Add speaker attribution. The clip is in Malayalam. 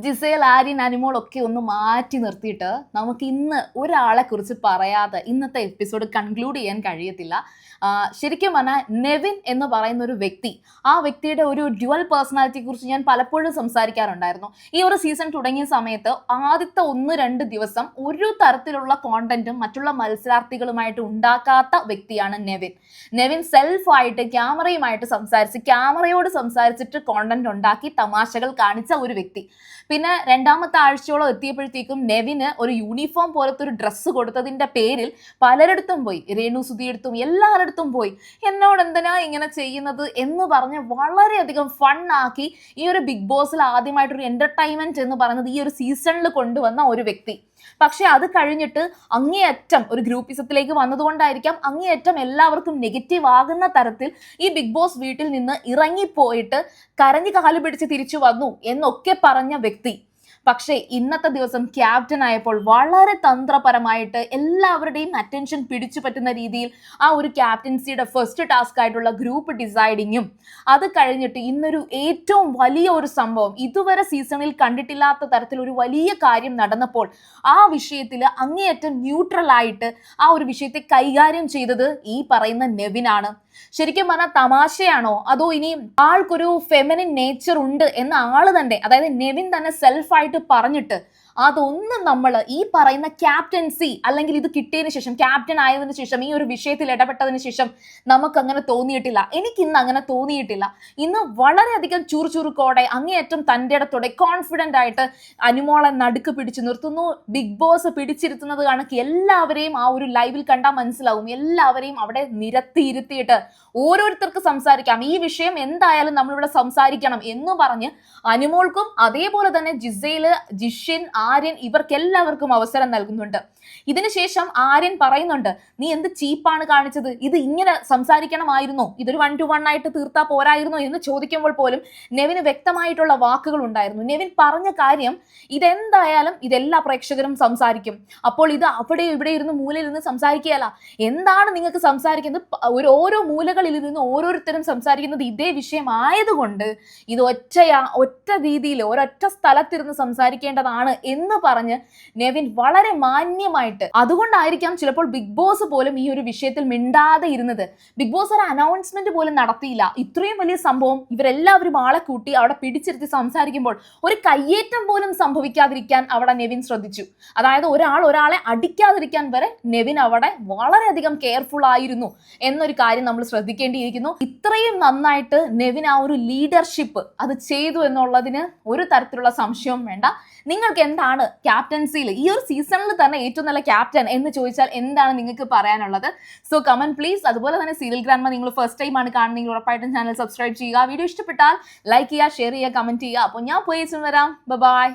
Speaker 1: ജിസേൽ, ആര്യൻ, അനിമോൾ ഒക്കെ ഒന്ന് മാറ്റി നിർത്തിയിട്ട് നമുക്ക് ഇന്ന് ഒരാളെ കുറിച്ച് പറയാതെ ഇന്നത്തെ എപ്പിസോഡ് കൺക്ലൂഡ് ചെയ്യാൻ കഴിയത്തില്ല. ശരിക്കും പറഞ്ഞാൽ നെവിൻ എന്ന് പറയുന്ന ഒരു വ്യക്തി, ആ വ്യക്തിയുടെ ഒരു ഡ്യുവൽ പേഴ്സണാലിറ്റിയെ കുറിച്ച് ഞാൻ പലപ്പോഴും സംസാരിക്കാറുണ്ടായിരുന്നു. ഈ ഒരു സീസൺ തുടങ്ങിയ സമയത്ത് ആദ്യത്തെ 1-2 ദിവസം ഒരു തരത്തിലുള്ള കോണ്ടന്റും മറ്റുള്ള മത്സരാർത്ഥികളുമായിട്ട് ഉണ്ടാക്കാത്ത വ്യക്തിയാണ് നെവിൻ. നെവിൻ സെൽഫായിട്ട് ക്യാമറയുമായിട്ട് ക്യാമറയോട് സംസാരിച്ചിട്ട് കോണ്ടന്റ് ഉണ്ടാക്കി തമാശകൾ കാണിച്ച ഒരു വ്യക്തി. പിന്നെ രണ്ടാമത്തെ ആഴ്ചയോളം എത്തിയപ്പോഴത്തേക്കും നെവിന് ഒരു യൂണിഫോം പോലത്തെ ഒരു ഡ്രസ്സ് കൊടുത്തതിന്റെ പേരിൽ പലരിടത്തും പോയി, രേണു സുധിയെടുത്തും എല്ലാവരിടത്തും പോയി എന്നോട് എന്തിനാ ഇങ്ങനെ ചെയ്യുന്നത് എന്ന് പറഞ്ഞ് വളരെയധികം ഫണ്ണാക്കി ഈ ഒരു ബിഗ് ബോസിൽ ആദ്യമായിട്ടൊരു എന്റർടൈൻമെന്റ് എന്ന് പറയുന്നത് ഈ ഒരു സീസണിൽ കൊണ്ടുവന്ന ഒരു വ്യക്തി. പക്ഷെ അത് കഴിഞ്ഞിട്ട് അങ്ങേയറ്റം ഒരു ഗ്രൂപ്പിസത്തിലേക്ക് വന്നതുകൊണ്ടായിരിക്കാം അങ്ങേയറ്റം എല്ലാവർക്കും നെഗറ്റീവ് ആകുന്ന തരത്തിൽ ഈ ബിഗ് ബോസ് വീട്ടിൽ നിന്ന് ഇറങ്ങിപ്പോയിട്ട് കരഞ്ഞു കാല് പിടിച്ച് തിരിച്ചു വന്നു എന്നൊക്കെ പറഞ്ഞ വ്യക്തി. പക്ഷേ ഇന്നത്തെ ദിവസം ക്യാപ്റ്റൻ ആയപ്പോൾ വളരെ തന്ത്രപരമായിട്ട് എല്ലാവരുടെയും അറ്റൻഷൻ പിടിച്ചു പറ്റുന്ന രീതിയിൽ ആ ഒരു ക്യാപ്റ്റൻസിയുടെ ഫസ്റ്റ് ടാസ്ക് ആയിട്ടുള്ള ഗ്രൂപ്പ് ഡിസൈഡിങ്ങും അത് കഴിഞ്ഞിട്ട് ഇന്നൊരു ഏറ്റവും വലിയ ഒരു സംഭവം ഇതുവരെ സീസണിൽ കണ്ടിട്ടില്ലാത്ത തരത്തിൽ ഒരു വലിയ കാര്യം നടന്നപ്പോൾ ആ വിഷയത്തിൽ അങ്ങേയറ്റം ന്യൂട്രൽ ആയിട്ട് ആ ഒരു വിഷയത്തെ കൈകാര്യം ചെയ്തത് ഈ പറയുന്ന നെവിനാണ്. ശരിക്കും പറഞ്ഞാൽ തമാശയാണോ അതോ ഇനി ആൾക്കൊരു ഫെമിനിൻ നേച്ചർ ഉണ്ട് എന്ന ആള് തന്നെ, അതായത് നെവിൻ തന്നെ സെൽഫായിട്ട് പറഞ്ഞിട്ട് അതൊന്നും നമ്മൾ ഈ പറയുന്ന ക്യാപ്റ്റൻസി അല്ലെങ്കിൽ ഇത് കിട്ടിയതിന് ശേഷം, ക്യാപ്റ്റൻ ആയതിനു ശേഷം, ഈ ഒരു വിഷയത്തിൽ ഇടപെട്ടതിന് ശേഷം നമുക്ക് അങ്ങനെ തോന്നിയിട്ടില്ല. എനിക്ക് ഇന്ന് അങ്ങനെ തോന്നിയിട്ടില്ല. ഇന്ന് വളരെയധികം ചുറുചുറുക്കോടെ അങ്ങേയറ്റം തൻ്റെ ഇടത്തോടെ കോൺഫിഡന്റ് ആയിട്ട് അനിമോളെ നടുക്ക് പിടിച്ചു നിർത്തുന്നു. ബിഗ് ബോസ് പിടിച്ചിരുത്തുന്നത് കണക്ക് എല്ലാവരെയും ആ ഒരു ലൈവിൽ കണ്ടാൽ മനസ്സിലാവും. എല്ലാവരെയും അവിടെ നിരത്തിയിരുത്തിയിട്ട് ഓരോരുത്തർക്ക് സംസാരിക്കാം, ഈ വിഷയം എന്തായാലും നമ്മളിവിടെ സംസാരിക്കണം എന്ന് പറഞ്ഞ് അനിമോൾക്കും അതേപോലെ തന്നെ ജിസേല്, ജിഷിൻ, ആര്യൻ ഇവർക്കെല്ലാവർക്കും അവസരം നൽകുന്നുണ്ട്. ഇതിനുശേഷം ആര്യൻ പറയുന്നുണ്ട്, നീ എന്ത് ചീപ്പാണ് കാണിച്ചത്, ഇത് ഇങ്ങനെ സംസാരിക്കണമായിരുന്നോ, ഇതൊരു 1-to-1 ആയിട്ട് തീർത്താ പോരായിരുന്നോ എന്ന് ചോദിക്കുമ്പോൾ പോലും നെവിന് വ്യക്തമായിട്ടുള്ള വാക്കുകൾ ഉണ്ടായിരുന്നു. നെവിൻ പറഞ്ഞ കാര്യം ഇതെന്തായാലും ഇതെല്ലാ പ്രേക്ഷകരും സംസാരിക്കും, അപ്പോൾ ഇത് അവിടെ ഇവിടെ ഇരുന്ന് മൂലയിൽ ഇരുന്ന് സംസാരിക്കുകയല്ല, എന്താണ് നിങ്ങൾക്ക് സംസാരിക്കുന്നത്, ഓരോ മൂലകളിൽ ഇരുന്ന് ഓരോരുത്തരും സംസാരിക്കുന്നത് ഇതേ വിഷയമായതുകൊണ്ട് ഇത് ഒറ്റ രീതിയിൽ ഒരൊറ്റ സ്ഥലത്തിരുന്ന് സംസാരിക്കേണ്ടതാണ് എന്ന് പറഞ്ഞ് നെവിൻ വളരെ മാന്യമായിട്ട്, അതുകൊണ്ടായിരിക്കാം ചിലപ്പോൾ ബിഗ് ബോസ് പോലും ഈ ഒരു വിഷയത്തിൽ മിണ്ടാതെ ഇരുന്നത്. ബിഗ് ബോസ് ഒരു അനൗൺസ്മെന്റ് പോലും നടത്തിയില്ല. ഇത്രയും വലിയ സംഭവം ഇവരെല്ലാവരും ആളെ കൂട്ടി അവിടെ പിടിച്ചിരുത്തി സംസാരിക്കുമ്പോൾ ഒരു കയ്യേറ്റം പോലും സംഭവിക്കാതിരിക്കാൻ അവിടെ നെവിൻ ശ്രദ്ധിച്ചു. അതായത് ഒരാളെ അടിക്കാതിരിക്കാൻ വരെ നെവിൻ അവിടെ വളരെയധികം കെയർഫുൾ ആയിരുന്നു എന്നൊരു കാര്യം നമ്മൾ ശ്രദ്ധിക്കേണ്ടിയിരിക്കുന്നു. ഇത്രയും നന്നായിട്ട് നെവിൻ ആ ഒരു ലീഡർഷിപ്പ് അത് ചെയ്തു എന്നുള്ളതിന് ഒരു തരത്തിലുള്ള സംശയവും വേണ്ട. നിങ്ങൾക്ക് എന്താണ് ക്യാപ്റ്റൻസിയിൽ ഈ ഒരു സീസണിൽ തന്നെ ഏറ്റവും നല്ല ക്യാപ്റ്റൻ എന്ന് ചോദിച്ചാൽ എന്താണ് നിങ്ങൾക്ക് പറയാനുള്ളത്? So comment please. അതുപോലെ തന്നെ സീരിയൽ ഗ്രാൻഡ്മ നിങ്ങൾ ഫസ്റ്റ് ടൈം ആണ് കാണുന്നെങ്കിൽ ഉറപ്പായിട്ടും ചാനൽ സബ്സ്ക്രൈബ് ചെയ്യുക. വീഡിയോ ഇഷ്ടപ്പെട്ടാൽ ലൈക്ക് ചെയ്യുക, ഷെയർ ചെയ്യുക, കമന്റ് ചെയ്യുക. അപ്പോൾ ഞാൻ പോയി വരാം. ബൈ.